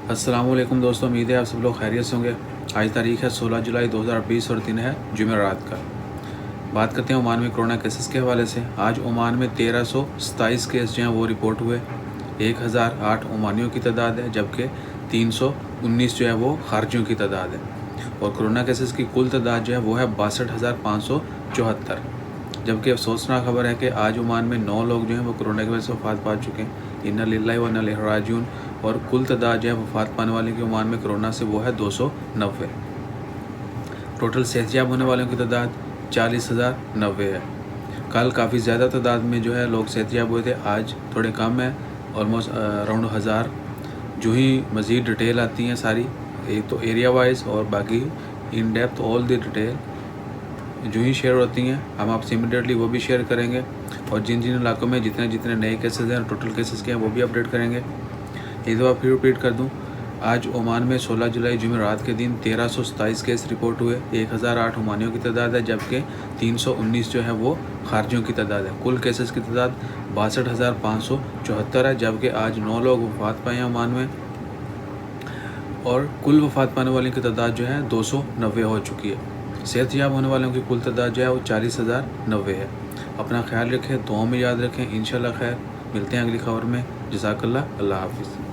अस्सलाम वालेकुम दोस्तों, उम्मीद है आप सब लोग खैरियत से होंगे। आज तारीख़ है 16 जुलाई 2020 और दिन है जुमेरात का। बात करते हैं ओमान में कोरोना केसेस के हवाले से। आज ओमान में 1327 केस जो हैं वो रिपोर्ट हुए। 1008 ओमानियों की तादाद है, जबकि 319 जो है वो खारजियों की तादाद है। और कोरोना केसेस की कुल तादाद जो है वो है 62,574। जबकि अफसोसनाक खबर है कि आज ओमान में 9 लोग जो हैं वो कोरोना की वजह से वफ़ात पा चुके हैं। इन्ना लिल्लाहि व इन्ना इलैहि राजिऊन। और कुल तादाद जो है वफ़ात पाने वाले की ओमान में कोरोना से वो है 290। टोटल सेहतयाब होने वालों की तादाद 40,090 है। कल काफ़ी ज़्यादा तादाद में जो है लोग सेहतयाब हुए थे, आज थोड़े कम है, ऑलमोस्ट अराउंड 1000। जो ही मज़ीद डिटेल आती हैं सारी, एक तो एरिया वाइज और बाकी in depth all the detail जो ही शेयर होती हैं हम आपसे इमीडिएटली वो भी शेयर करेंगे। और जिन जिन इलाकों में जितने जितने नए केसेस हैं, टोटल केसेस के हैं, वो भी अपडेट करेंगे। एक दफ़ा फिर रिपीट कर दूं, आज ओमान में 16 जुलाई जुमेरात के दिन 1327 केस रिपोर्ट हुए। 1008 ओमानियों की तादाद है, जबकि 319 जो है वो खारजियों की तादाद है। कुल केसेस की तादाद 62,574 है, जबकि आज 9 लोग वफ़ात पाए हैं ओमान में। और कुल वफ़ात पाने वालों की तादाद जो है 290 हो चुकी है। सेहतयाब होने वालों की कुल तादाद जो है वो 40,090 है। अपना ख्याल रखें, दुआओं में याद रखें। इंशाल्लाह खैर, मिलते हैं अगली खबर में। जज़ाकल्लाह, अल्लाह हाफ़िज़।